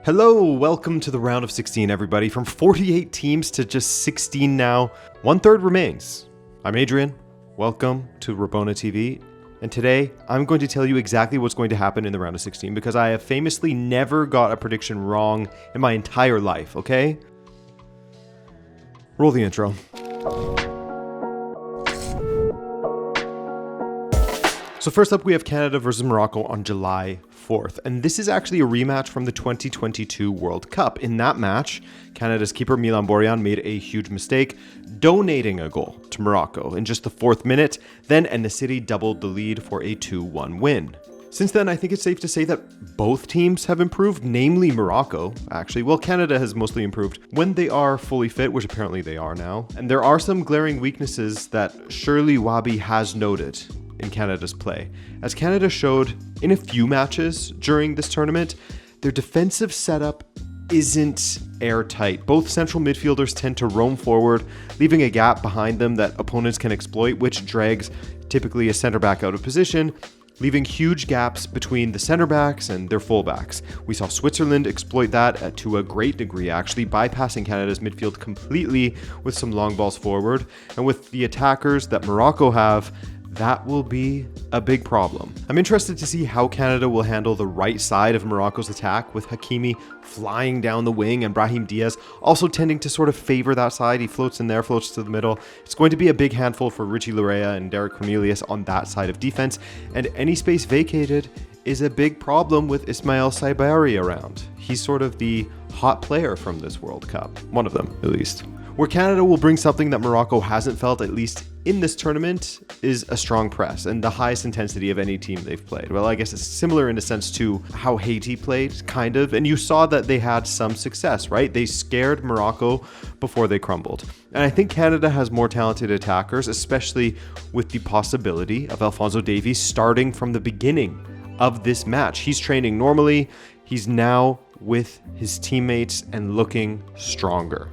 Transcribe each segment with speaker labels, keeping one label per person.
Speaker 1: Hello, welcome to the round of 16, everybody. From 48 teams to just 16 now. 1/3 remains. I'm Adrian. Welcome to Rabona TV. And today, I'm going to tell you exactly what's going to happen in the round of 16 because I have famously never got a prediction wrong in my entire life, okay? Roll the intro. So first up, we have Canada versus Morocco on July 4th. And this is actually a rematch from the 2022 World Cup. In that match, Canada's keeper Milan Borjan made a huge mistake, donating a goal to Morocco in just the 4th minute. Then En-Nesyri doubled the lead for a 2-1 win. Since then, I think it's safe to say that both teams have improved, namely Morocco, actually. Well, Canada has mostly improved when they are fully fit, which apparently they are now. And there are some glaring weaknesses that Shirley Wabi has noted in Canada's play. As Canada showed in a few matches during this tournament, their defensive setup isn't airtight. Both central midfielders tend to roam forward, leaving a gap behind them that opponents can exploit, which drags typically a center back out of position, leaving huge gaps between the center backs and their fullbacks. We saw Switzerland exploit that to a great degree, actually, bypassing Canada's midfield completely with some long balls forward. And with the attackers that Morocco have, that will be a big problem. I'm interested to see how Canada will handle the right side of Morocco's attack, with Hakimi flying down the wing and Brahim Diaz also tending to sort of favor that side. He floats in there, floats to the middle. It's going to be a big handful for Richie Larea and Derek Cornelius on that side of defense, and any space vacated is a big problem with Ismail Saibari around. He's sort of the hot player from this World Cup. One of them, at least. Where Canada will bring something that Morocco hasn't felt, at least in this tournament, is a strong press and the highest intensity of any team they've played. Well, I guess it's similar in a sense to how Haiti played, kind of, and you saw that they had some success, right? They scared Morocco before they crumbled. And I think Canada has more talented attackers, especially with the possibility of Alphonso Davies starting from the beginning of this match. He's training normally. He's now with his teammates and looking stronger.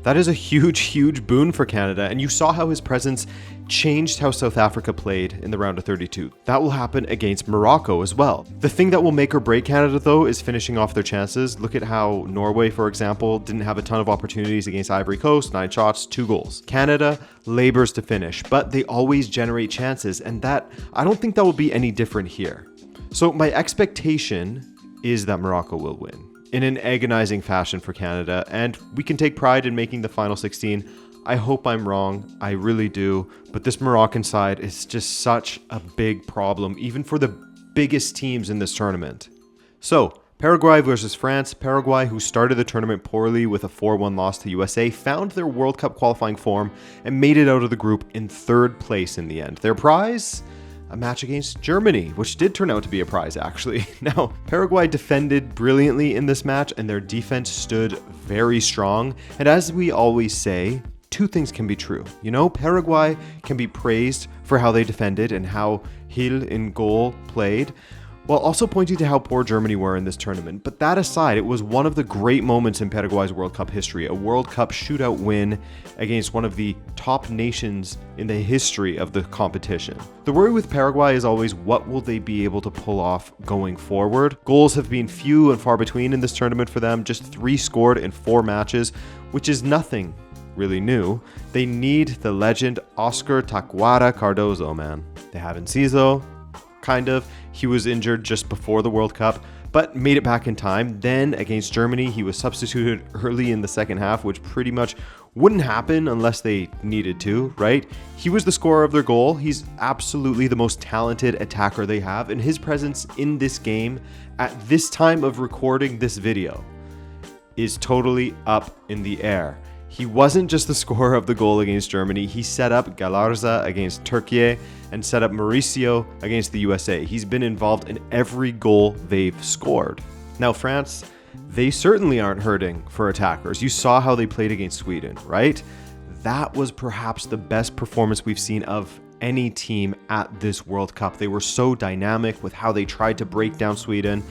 Speaker 1: That is a huge boon for Canada, and you saw how his presence changed how South Africa played in the round of 32. That will happen against Morocco as well. The thing that will make or break Canada, though, is finishing off their chances. Look at how Norway, for example, didn't have a ton of opportunities against Ivory Coast, 9 shots, 2 goals. Canada labors to finish, but they always generate chances, and I don't think that will be any different here. So my expectation is that Morocco will win in an agonizing fashion for Canada, and we can take pride in making the final 16. I hope I'm wrong, I really do, but this Moroccan side is just such a big problem, even for the biggest teams in this tournament. So, Paraguay versus France. Paraguay, who started the tournament poorly with a 4-1 loss to USA, found their World Cup qualifying form and made it out of the group in 3rd place in the end. Their prize? A match against Germany, which did turn out to be a prize, actually. Now, Paraguay defended brilliantly in this match, and their defense stood very strong. And as we always say, 2 things can be true. You know, Paraguay can be praised for how they defended and how Gil in goal played, while also pointing to how poor Germany were in this tournament. But that aside, it was one of the great moments in Paraguay's World Cup history, a World Cup shootout win against one of the top nations in the history of the competition. The worry with Paraguay is always, what will they be able to pull off going forward? Goals have been few and far between in this tournament for them, just 3 scored in 4 matches, which is nothing really new. They need the legend Oscar Tacuara Cardozo, man. They have Enciso, kind of. He was injured just before the World Cup, but made it back in time. Then against Germany, he was substituted early in the second half, which pretty much wouldn't happen unless they needed to, right? He was the scorer of their goal. He's absolutely the most talented attacker they have, and his presence in this game at this time of recording this video is totally up in the air. He wasn't just the scorer of the goal against Germany. He set up Galarza against Turkey and set up Mauricio against the USA. He's been involved in every goal they've scored. Now, France, they certainly aren't hurting for attackers. You saw how they played against Sweden, right? That was perhaps the best performance we've seen of any team at this World Cup. They were so dynamic with how they tried to break down Sweden.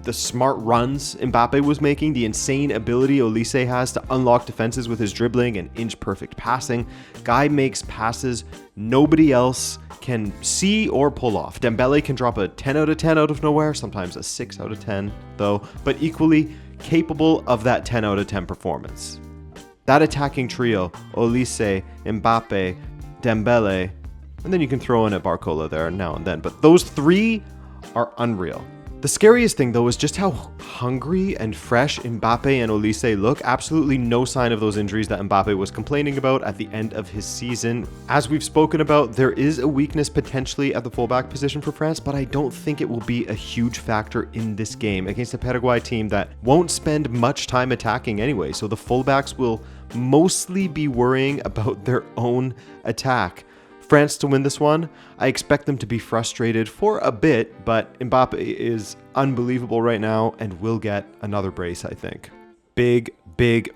Speaker 1: The smart runs Mbappé was making, the insane ability Olise has to unlock defenses with his dribbling and inch-perfect passing. Guy makes passes nobody else can see or pull off. Dembele can drop a 10 out of 10 out of nowhere, sometimes a 6 out of 10 though, but equally capable of that 10 out of 10 performance. That attacking trio, Olise, Mbappé, Dembele, and then you can throw in a Barcola there now and then, but those three are unreal. The scariest thing though is just how hungry and fresh Mbappé and Olise look. Absolutely no sign of those injuries that Mbappé was complaining about at the end of his season. As we've spoken about, there is a weakness potentially at the fullback position for France, but I don't think it will be a huge factor in this game against a Paraguay team that won't spend much time attacking anyway. So the fullbacks will mostly be worrying about their own attack. France to win this one, I expect them to be frustrated for a bit, but Mbappé is unbelievable right now and will get another brace, I think. Big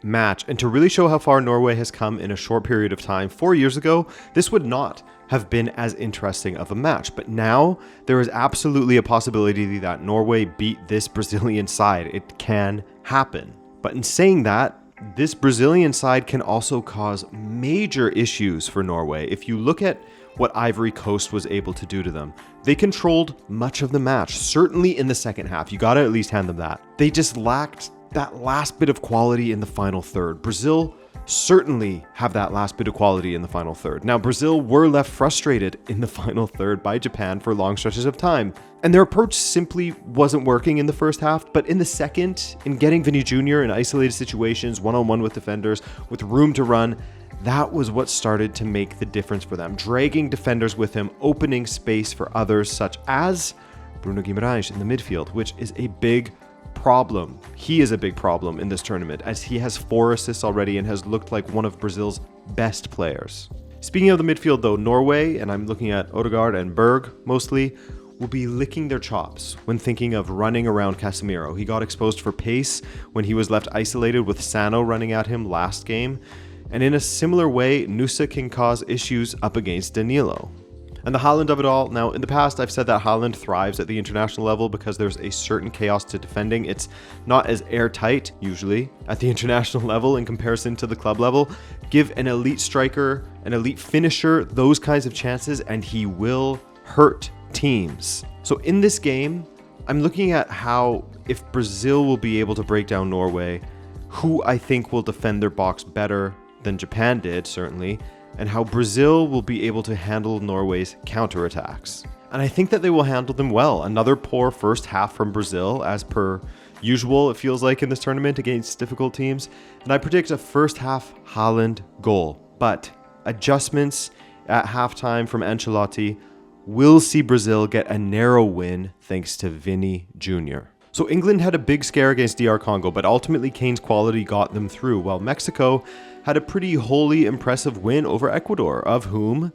Speaker 1: match. And to really show how far Norway has come in a short period of time, 4 years ago, this would not have been as interesting of a match. But now there is absolutely a possibility that Norway beat this Brazilian side. It can happen. But in saying that, this Brazilian side can also cause major issues for Norway. If you look at what Ivory Coast was able to do to them, they controlled much of the match, certainly in the second half. You got to at least hand them that. They just lacked that last bit of quality in the final third. Brazil certainly have that last bit of quality in the final third. Now, Brazil were left frustrated in the final third by Japan for long stretches of time, and their approach simply wasn't working in the first half. But in the second, in getting Vini Jr. in isolated situations, one-on-one with defenders, with room to run, that was what started to make the difference for them, dragging defenders with him, opening space for others such as Bruno Guimaraes in the midfield, which is a big problem. He is a big problem in this tournament as he has 4 assists already and has looked like one of Brazil's best players. Speaking of the midfield though, Norway, and I'm looking at Odegaard and Berg mostly, will be licking their chops when thinking of running around Casemiro. He got exposed for pace when he was left isolated with Sano running at him last game, and in a similar way, Nusa can cause issues up against Danilo. And the Haaland of it all, now in the past I've said that Haaland thrives at the international level because there's a certain chaos to defending. It's not as airtight usually at the international level in comparison to the club level. Give an elite striker, an elite finisher, those kinds of chances and he will hurt teams. So in this game, I'm looking at how if Brazil will be able to break down Norway, who I think will defend their box better than Japan did, certainly, and how Brazil will be able to handle Norway's counterattacks. And I think that they will handle them well. Another poor first half from Brazil, as per usual, it feels like in this tournament against difficult teams. And I predict a first half Haaland goal. But adjustments at halftime from Ancelotti will see Brazil get a narrow win thanks to Vini Jr. So England had a big scare against DR Congo, but ultimately Kane's quality got them through, while Mexico had a pretty wholly impressive win over Ecuador, of whom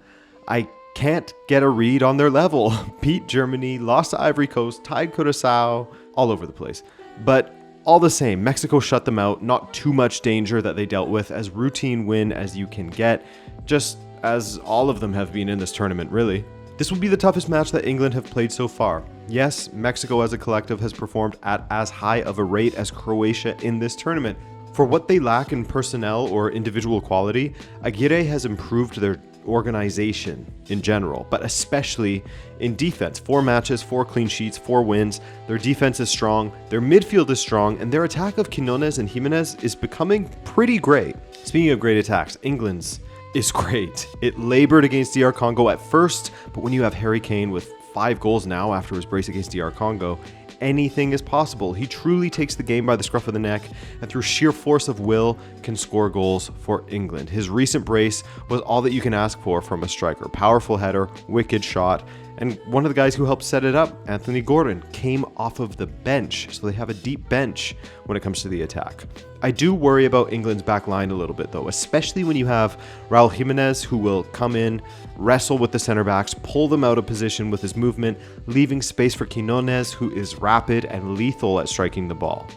Speaker 1: I can't get a read on their level. Beat Germany, lost to Ivory Coast, tied Curaçao, all over the place. But all the same, Mexico shut them out, not too much danger that they dealt with, as routine win as you can get, just as all of them have been in this tournament, really. This will be the toughest match that England have played so far. Yes, Mexico as a collective has performed at as high of a rate as Croatia in this tournament. For what they lack in personnel or individual quality, Aguirre has improved their organization in general, but especially in defense. 4 matches, 4 clean sheets, 4 wins. Their defense is strong, their midfield is strong, and their attack of Quinones and Jimenez is becoming pretty great. Speaking of great attacks, England's is great. It labored against DR Congo at first, but when you have Harry Kane with 5 goals now after his brace against DR Congo, anything is possible. He truly takes the game by the scruff of the neck and through sheer force of will can score goals for England. His recent brace was all that you can ask for from a striker. Powerful header, wicked shot, and one of the guys who helped set it up, Anthony Gordon, came off of the bench, so they have a deep bench when it comes to the attack. I do worry about England's back line a little bit though, especially when you have Raul Jimenez who will come in, wrestle with the center backs, pull them out of position with his movement, leaving space for Quinones who is rapid and lethal at striking the ball.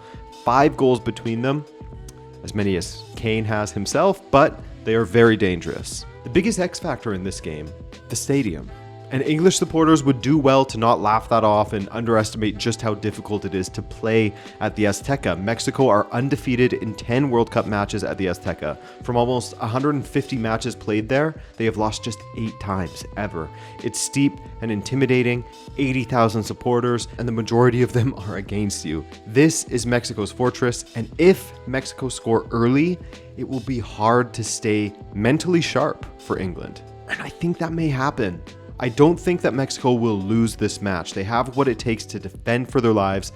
Speaker 1: 5 goals between them, as many as Kane has himself, but they are very dangerous. The biggest X factor in this game, the stadium. And English supporters would do well to not laugh that off and underestimate just how difficult it is to play at the Azteca. Mexico are undefeated in 10 World Cup matches at the Azteca. From almost 150 matches played there, they have lost just 8 times ever. It's steep and intimidating, 80,000 supporters, and the majority of them are against you. This is Mexico's fortress, and if Mexico score early, it will be hard to stay mentally sharp for England. And I think that may happen. I don't think that Mexico will lose this match. They have what it takes to defend for their lives,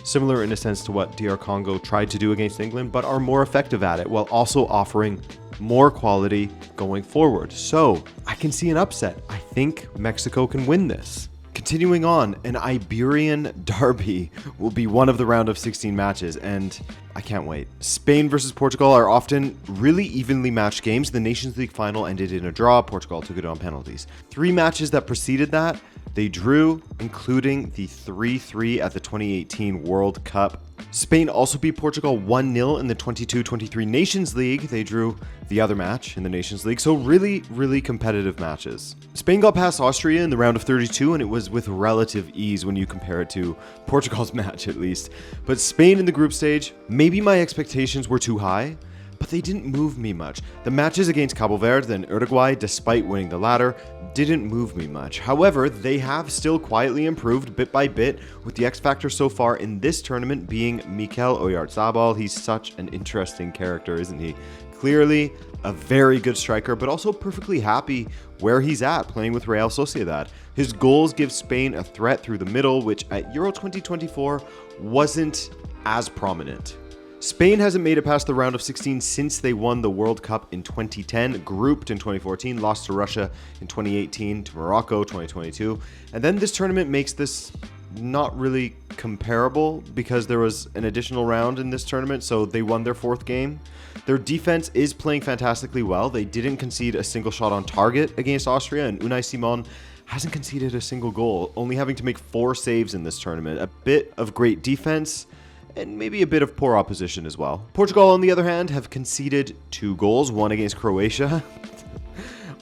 Speaker 1: similar in a sense to what DR Congo tried to do against England, but are more effective at it while also offering more quality going forward. So I can see an upset. I think Mexico can win this. Continuing on, an Iberian derby will be one of the round of 16 matches, and I can't wait. Spain versus Portugal are often really evenly matched games. The Nations League final ended in a draw. Portugal took it on penalties. 3 matches that preceded that, they drew, including the 3-3 at the 2018 World Cup. Spain also beat Portugal 1-0 in the 22-23 Nations League. They drew the other match in the Nations League. So really, really competitive matches. Spain got past Austria in the round of 32, and it was with relative ease when you compare it to Portugal's match, at least. But Spain in the group stage, maybe my expectations were too high, but they didn't move me much. The matches against Cabo Verde and Uruguay, despite winning the latter, didn't move me much. However, they have still quietly improved bit by bit, with the X factor so far in this tournament being Mikel Oyarzabal. He's such an interesting character, isn't he? Clearly a very good striker, but also perfectly happy where he's at playing with Real Sociedad. His goals give Spain a threat through the middle, which at Euro 2024 wasn't as prominent. Spain hasn't made it past the round of 16 since they won the World Cup in 2010, grouped in 2014, lost to Russia in 2018, to Morocco 2022, and then this tournament makes this not really comparable because there was an additional round in this tournament, so they won their 4th game. Their defense is playing fantastically well. They didn't concede a single shot on target against Austria, and Unai Simon hasn't conceded a single goal, only having to make 4 saves in this tournament. A bit of great defense, and maybe a bit of poor opposition as well. Portugal, on the other hand, have conceded 2 goals, one against Croatia,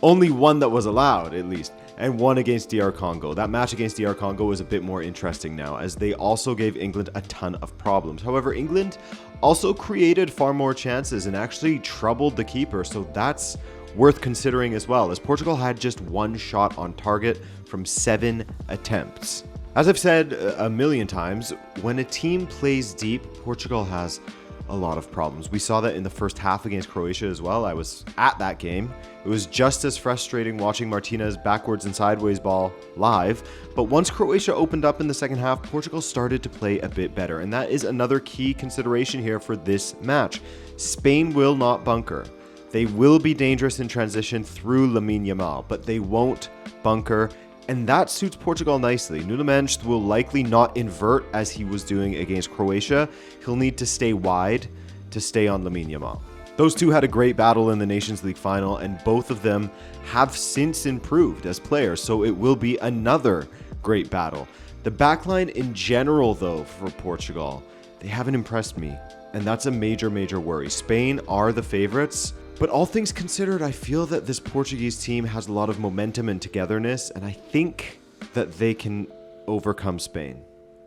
Speaker 1: only one that was allowed at least, and one against DR Congo. That match against DR Congo is a bit more interesting now, as they also gave England a ton of problems. However, England also created far more chances and actually troubled the keeper, so that's worth considering as well, as Portugal had just 1 shot on target from 7 attempts. As I've said a million times, when a team plays deep, Portugal has a lot of problems. We saw that in the first half against Croatia as well. I was at that game. It was just as frustrating watching Martinez's backwards and sideways ball live. But once Croatia opened up in the second half, Portugal started to play a bit better. And that is another key consideration here for this match. Spain will not bunker. They will be dangerous in transition through Lamine Yamal, but they won't bunker. And that suits Portugal nicely. Nuno Mendes will likely not invert as he was doing against Croatia. He'll need to stay wide to stay on Lamine Yamal. Those two had a great battle in the Nations League final, and both of them have since improved as players, so it will be another great battle. The backline in general, though, for Portugal, they haven't impressed me, and that's a major, major worry. Spain are the favorites, but all things considered, I feel that this Portuguese team has a lot of momentum and togetherness, and I think that they can overcome Spain.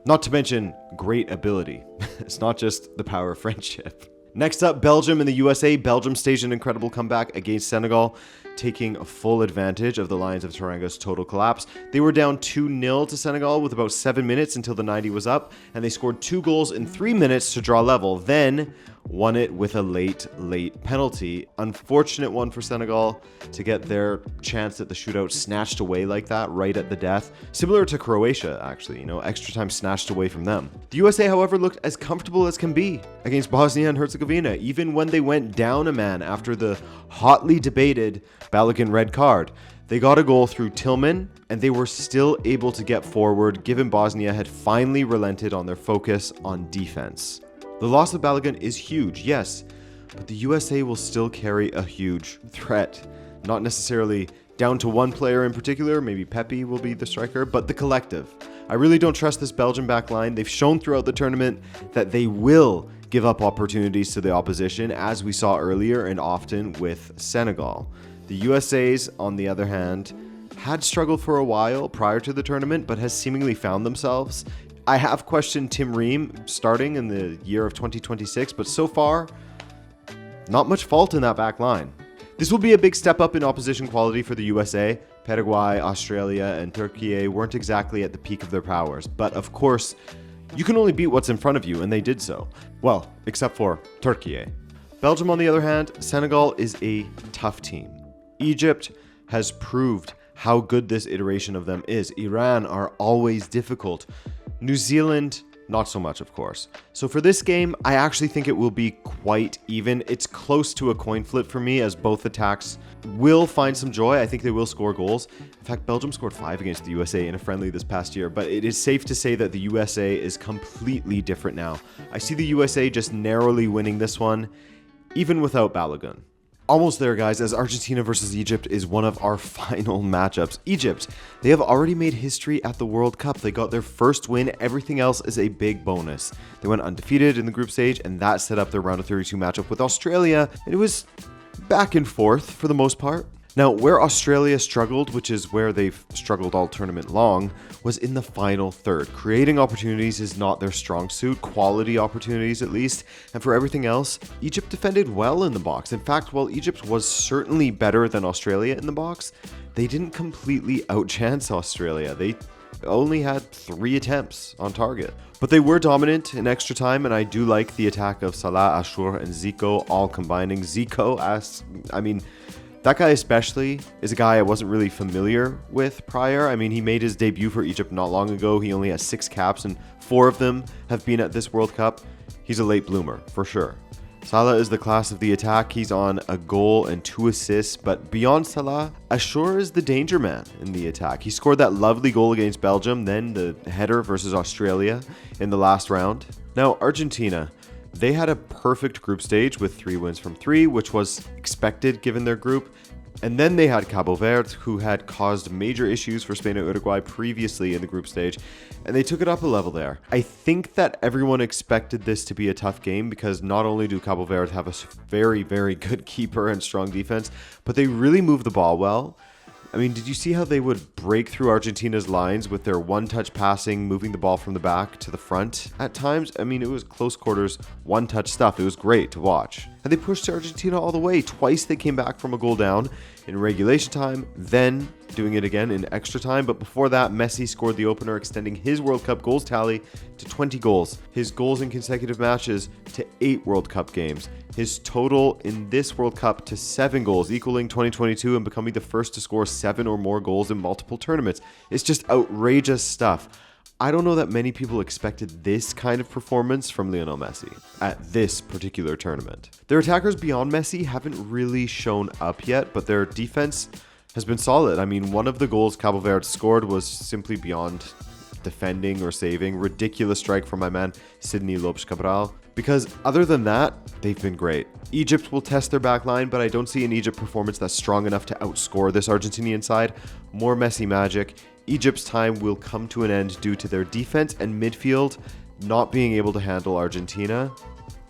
Speaker 1: Not to mention great ability. It's not just the power of friendship. Next up, Belgium and the USA. Belgium staged an incredible comeback against Senegal, taking full advantage of the Lions of Teranga's total collapse. They were down 2-0 to Senegal with about 7 minutes until the 90 was up, and they scored 2 goals in 3 minutes to draw level, then won it with a late penalty. Unfortunate one for Senegal to get their chance at the shootout snatched away like that right at the death. Similar to Croatia, actually, extra time snatched away from them. The USA, however, looked as comfortable as can be against Bosnia and Herzegovina, even when they went down a man after the hotly debated Balogun red card. They got a goal through Tillman, and they were still able to get forward, given Bosnia had finally relented on their focus on defense. The loss of Balogun is huge, yes, but the USA will still carry a huge threat. Not necessarily down to one player in particular, maybe Pepe will be the striker, but the collective. I really don't trust this Belgian back line. They've shown throughout the tournament that they will give up opportunities to the opposition, as we saw earlier and often with Senegal. The USA's, on the other hand, had struggled for a while prior to the tournament, but has seemingly found themselves. I have questioned Tim Ream starting in the year of 2026, but so far, not much fault in that back line. This will be a big step up in opposition quality for the USA. Paraguay, Australia, and Turkey weren't exactly at the peak of their powers, but of course, you can only beat what's in front of you, and they did so. Well, except for Turkey. Belgium, on the other hand, Senegal is a tough team. Egypt has proved how good this iteration of them is. Iran are always difficult. New Zealand, not so much, of course. So for this game, I actually think it will be quite even. It's close to a coin flip for me, as both attacks will find some joy. I think they will score goals. In fact, Belgium scored 5 against the USA in a friendly this past year, but it is safe to say that the USA is completely different now. I see the USA just narrowly winning this one, even without Balogun. Almost there, guys, as Argentina versus Egypt is one of our final matchups. Egypt, they have already made history at the World Cup. They got their first win. Everything else is a big bonus. They went undefeated in the group stage, and that set up their round of 32 matchup with Australia. And it was back and forth for the most part. Now, where Australia struggled, which is where they've struggled all tournament long, was in the final third. Creating opportunities is not their strong suit, quality opportunities at least, and for everything else, Egypt defended well in the box. In fact, while Egypt was certainly better than Australia in the box, they didn't completely outchance Australia. They only had 3 attempts on target. But they were dominant in extra time, and I do like the attack of Salah, Ashur, and Zico all combining. Zico, that guy especially is a guy I wasn't really familiar with prior. I mean, he made his debut for Egypt not long ago. He only has 6 caps, and 4 of them have been at this World Cup. He's a late bloomer, for sure. Salah is the class of the attack. He's on a goal and 2 assists, but beyond Salah, Ashur is the danger man in the attack. He scored that lovely goal against Belgium, then the header versus Australia in the last round. Now, Argentina. They had a perfect group stage with 3 wins from 3, which was expected given their group. And then they had Cabo Verde, who had caused major issues for Spain and Uruguay previously in the group stage, and they took it up a level there. I think that everyone expected this to be a tough game because not only do Cabo Verde have a very, very good keeper and strong defense, but they really move the ball well. I mean, did you see how they would break through Argentina's lines with their one-touch passing, moving the ball from the back to the front at times? I mean, it was close quarters, one-touch stuff. It was great to watch. And they pushed Argentina all the way. Twice they came back from a goal down in regulation time, then doing it again in extra time. But before that, Messi scored the opener, extending his World Cup goals tally to 20 goals. His goals in consecutive matches to 8 World Cup games. His total in this World Cup to 7 goals, equaling 2022 and becoming the first to score 7 or more goals in multiple tournaments. It's just outrageous stuff. I don't know that many people expected this kind of performance from Lionel Messi at this particular tournament. Their attackers beyond Messi haven't really shown up yet, but their defense has been solid. I mean, one of the goals Cabo Verde scored was simply beyond defending or saving. Ridiculous strike from my man, Sidney Lopes Cabral. Because other than that, they've been great. Egypt will test their back line, but I don't see an Egypt performance that's strong enough to outscore this Argentinian side. More Messi magic. Egypt's time will come to an end due to their defense and midfield not being able to handle Argentina,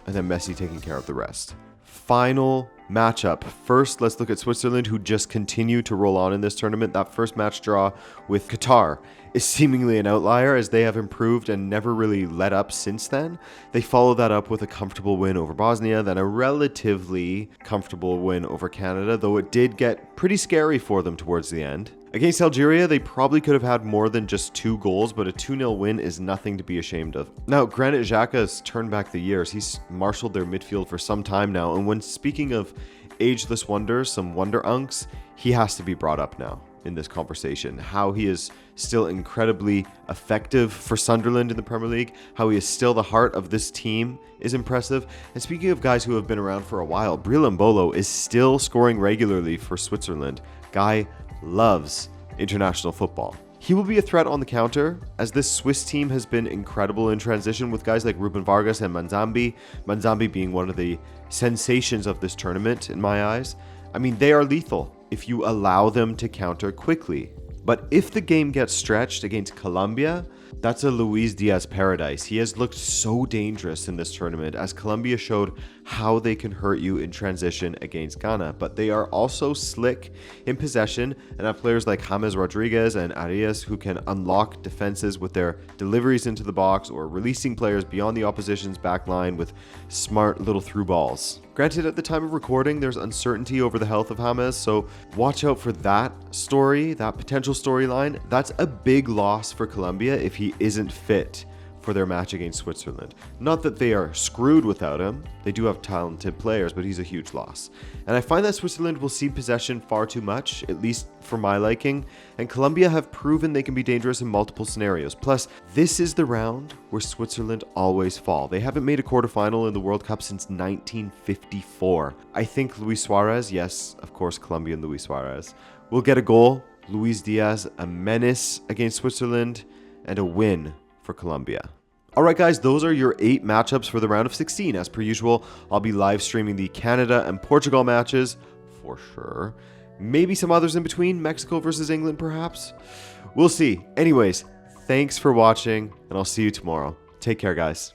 Speaker 1: and then Messi taking care of the rest. Final matchup. First, let's look at Switzerland, who just continue to roll on in this tournament. That first match draw with Qatar is seemingly an outlier, as they have improved and never really let up since then. They follow that up with a comfortable win over Bosnia, then a relatively comfortable win over Canada, though it did get pretty scary for them towards the end. Against Algeria, they probably could have had more than just 2 goals, but a 2-0 win is nothing to be ashamed of. Now, Granit Xhaka's turned back the years. He's marshaled their midfield for some time now, and when speaking of ageless wonders, some wonder unks, he has to be brought up now in this conversation. How he is still incredibly effective for Sunderland in the Premier League, how he is still the heart of this team is impressive. And speaking of guys who have been around for a while, Breel Mbolo is still scoring regularly for Switzerland. Guy loves international football. He will be a threat on the counter, as this Swiss team has been incredible in transition with guys like Ruben Vargas and Manzambi. Manzambi being one of the sensations of this tournament in my eyes. I mean, they are lethal if you allow them to counter quickly. But if the game gets stretched against Colombia, That's a Luis Diaz paradise. He has looked so dangerous in this tournament as Colombia showed how they can hurt you in transition against Ghana. But they are also slick in possession and have players like James Rodriguez and Arias who can unlock defenses with their deliveries into the box or releasing players beyond the opposition's back line with smart little through balls. Granted, at the time of recording, there's uncertainty over the health of James, so watch out for that story, that potential storyline. That's a big loss for Colombia if he isn't fit for their match against Switzerland. Not that they are screwed without him. They do have talented players, but he's a huge loss. And I find that Switzerland will cede possession far too much, at least for my liking, and Colombia have proven they can be dangerous in multiple scenarios. Plus, this is the round where Switzerland always fall. They haven't made a quarterfinal in the World Cup since 1954. I think Luis Suarez, yes, of course, Colombian Luis Suarez, will get a goal. Luis Diaz, a menace against Switzerland, and a win for Colombia. Alright guys, those are your 8 matchups for the round of 16. As per usual, I'll be live streaming the Canada and Portugal matches, for sure. Maybe some others in between, Mexico versus England perhaps? We'll see. Anyways, thanks for watching, and I'll see you tomorrow. Take care guys.